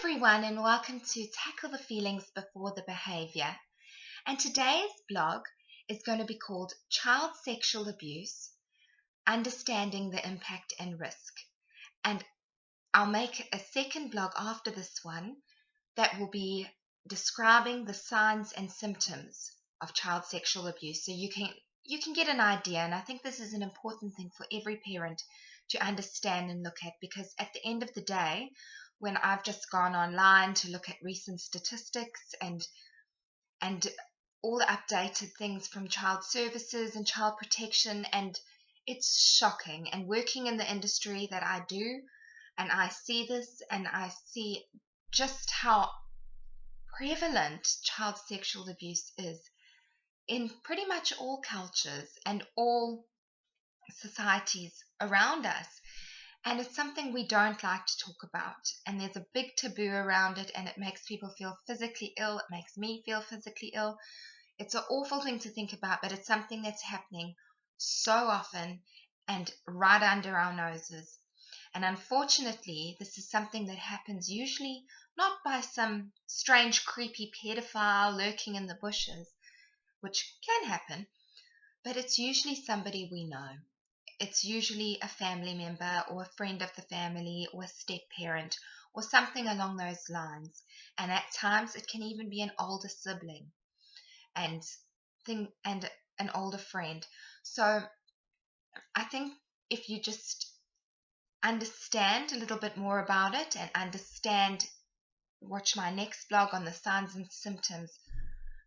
everyone, and welcome to Tackle the Feelings Before the Behavior. And today's blog is going to be called Child Sexual Abuse Understanding the Impact and Risk. And I'll make a second blog after this one that will be describing the signs and symptoms of child sexual abuse so you can get an idea. And I think this is an important thing for every parent to understand and look at, because at the end of the day, when I've just gone online to look at recent statistics and all the updated things from child services and child protection, and it's shocking. And working in the industry that I do, and I see this, and I see just how prevalent child sexual abuse is in pretty much all cultures and all societies around us. And it's something we don't like to talk about. And there's a big taboo around it, and it makes people feel physically ill. It makes me feel physically ill. It's an awful thing to think about, but it's something that's happening so often and right under our noses. And unfortunately, this is something that happens usually not by some strange, creepy pedophile lurking in the bushes, which can happen, but it's usually somebody we know. It's usually a family member or a friend of the family or a step-parent or something along those lines. And at times it can even be an older sibling and an older friend. So I think if you just understand a little bit more about it and watch my next blog on the signs and symptoms,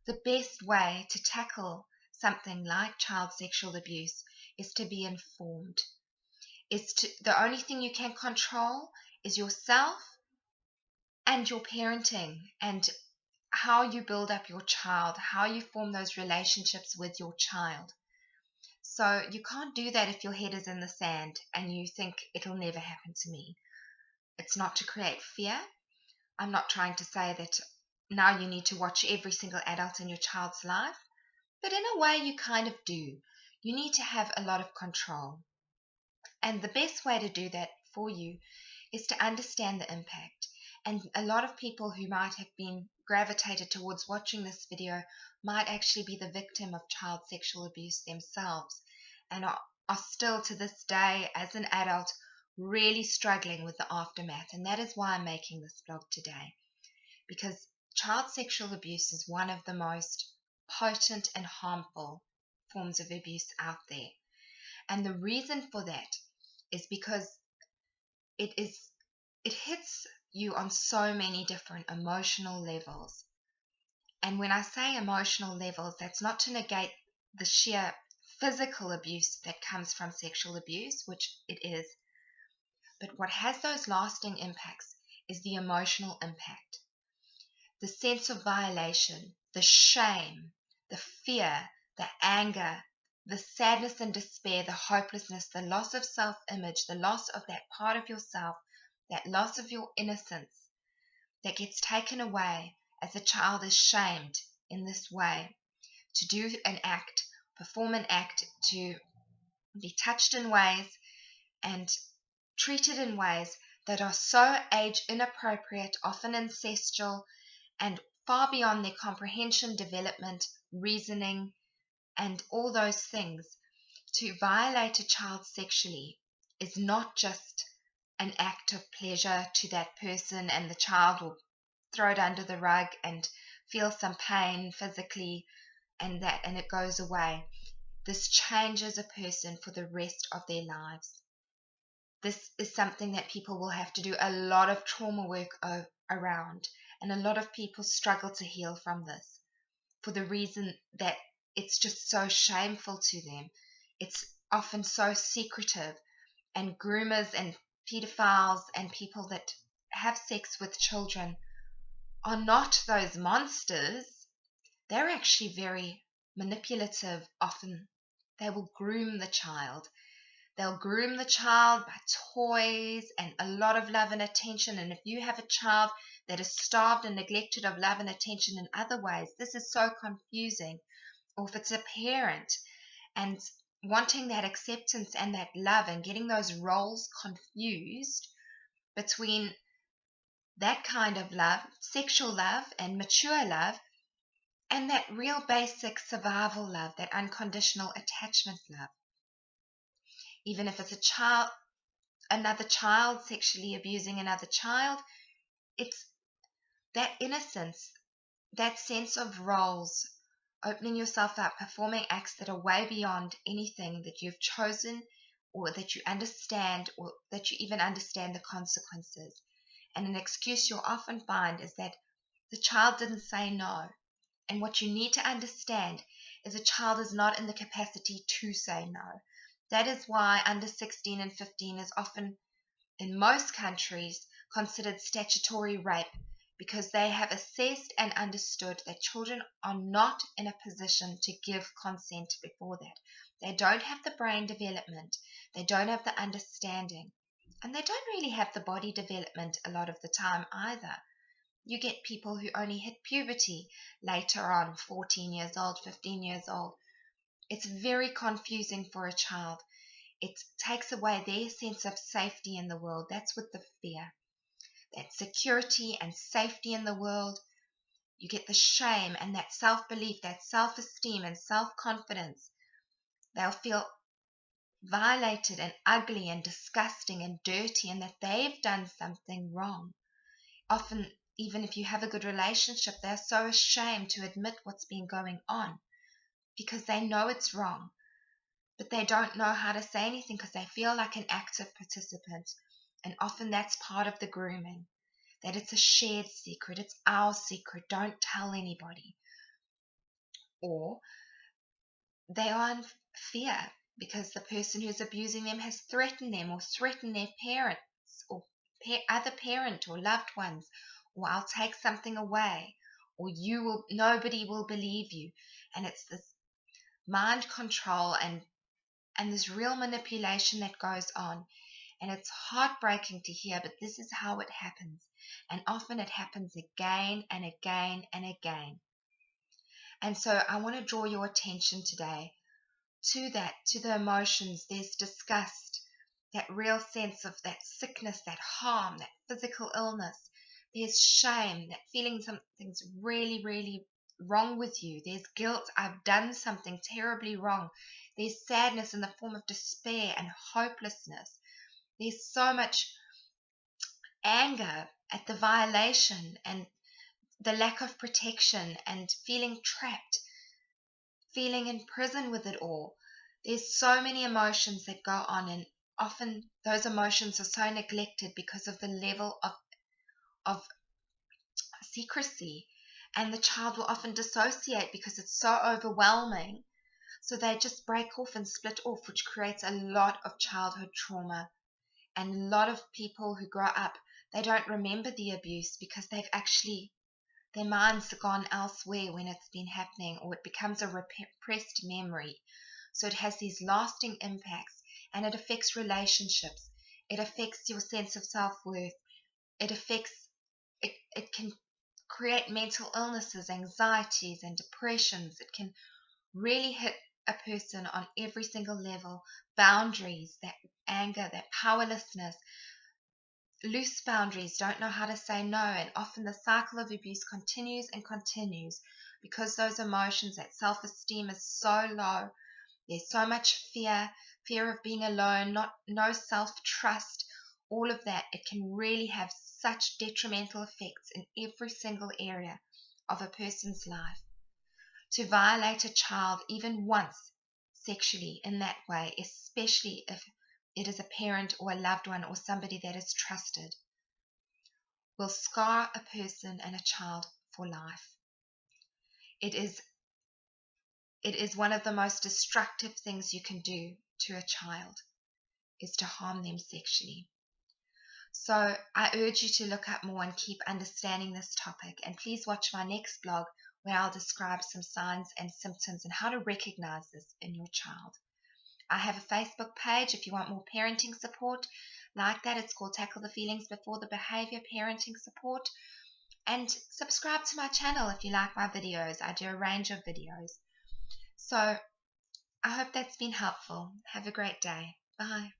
the best way to tackle something like child sexual abuse is to be informed. The only thing you can control is yourself and your parenting and how you build up your child, how you form those relationships with your child. So you can't do that if your head is in the sand and you think it'll never happen to me. It's not to create fear. I'm not trying to say that now you need to watch every single adult in your child's life, but in a way you kind of do. You need to have a lot of control. And the best way to do that for you is to understand the impact. And a lot of people who might have been gravitated towards watching this video might actually be the victim of child sexual abuse themselves and are still to this day as an adult really struggling with the aftermath. And that is why I'm making this blog today, because child sexual abuse is one of the most potent and harmful forms of abuse out there. And the reason for that is because it hits you on so many different emotional levels. And when I say emotional levels, that's not to negate the sheer physical abuse that comes from sexual abuse, which it is. But what has those lasting impacts is the emotional impact. The sense of violation, the shame, the fear, the anger, the sadness and despair, the hopelessness, the loss of self-image, the loss of that part of yourself, that loss of your innocence that gets taken away as a child is shamed in this way to do an act, perform an act, to be touched in ways and treated in ways that are so age inappropriate, often ancestral, and far beyond their comprehension, development, reasoning, and all those things. To violate a child sexually is not just an act of pleasure to that person, and the child will throw it under the rug and feel some pain physically and it goes away. This changes a person for the rest of their lives. This is something that people will have to do a lot of trauma work around, and a lot of people struggle to heal from this for the reason that it's just so shameful to them. It's often so secretive, and groomers and pedophiles and people that have sex with children are not those monsters. They're actually very manipulative. Often they will groom the child. They'll groom the child by toys and a lot of love and attention. And if you have a child that is starved and neglected of love and attention in other ways, this is so confusing. Or if it's a parent and wanting that acceptance and that love and getting those roles confused between that kind of love, sexual love and mature love, and that real basic survival love, that unconditional attachment love. Even if it's a child, another child sexually abusing another child, it's that innocence, that sense of roles, opening yourself up, performing acts that are way beyond anything that you've chosen or that you understand, or that you even understand the consequences. And an excuse you'll often find is that the child didn't say no. And what you need to understand is a child is not in the capacity to say no. That is why under 16 and 15 is often, in most countries, considered statutory rape, because they have assessed and understood that children are not in a position to give consent before that. They don't have the brain development, they don't have the understanding, and they don't really have the body development a lot of the time either. You get people who only hit puberty later on, 14 years old, 15 years old. It's very confusing for a child. It takes away their sense of safety in the world. That's with the fear. That security and safety in the world. You get the shame and that self-belief, that self-esteem and self-confidence. They'll feel violated and ugly and disgusting and dirty, and that they've done something wrong. Often, even if you have a good relationship, they're so ashamed to admit what's been going on because they know it's wrong, but they don't know how to say anything because they feel like an active participant. And often that's part of the grooming, that it's a shared secret, it's our secret, don't tell anybody. Or they are in fear because the person who's abusing them has threatened them or threatened their parents or other parent or loved ones, or I'll take something away, or nobody will believe you. And it's this mind control and this real manipulation that goes on. And it's heartbreaking to hear, but this is how it happens. And often it happens again and again and again. And so I want to draw your attention today to that, to the emotions. There's disgust, that real sense of that sickness, that harm, that physical illness. There's shame, that feeling something's really, really wrong with you. There's guilt, I've done something terribly wrong. There's sadness in the form of despair and hopelessness. There's so much anger at the violation and the lack of protection and feeling trapped, feeling in prison with it all. There's so many emotions that go on, and often those emotions are so neglected because of the level of secrecy, and the child will often dissociate because it's so overwhelming. So they just break off and split off, which creates a lot of childhood trauma. And a lot of people who grow up, they don't remember the abuse because their mind's gone elsewhere when it's been happening, or it becomes a repressed memory. So it has these lasting impacts, and it affects relationships. It affects your sense of self-worth. It can create mental illnesses, anxieties, and depressions. It can really hit a person on every single level. Boundaries, that anger, that powerlessness, loose boundaries, don't know how to say no, and often the cycle of abuse continues and continues because those emotions, that self-esteem is so low. There's so much fear of being alone, no self-trust, all of that. It can really have such detrimental effects in every single area of a person's life. To violate a child even once sexually in that way, especially if it is a parent or a loved one or somebody that is trusted, will scar a person and a child for life. It is one of the most destructive things you can do to a child, is to harm them sexually. So I urge you to look up more and keep understanding this topic. And please watch my next blog where I'll describe some signs and symptoms and how to recognize this in your child. I have a Facebook page if you want more parenting support like that. It's called Tackle the Feelings Before the Behavior Parenting Support. And subscribe to my channel if you like my videos. I do a range of videos. So I hope that's been helpful. Have a great day. Bye.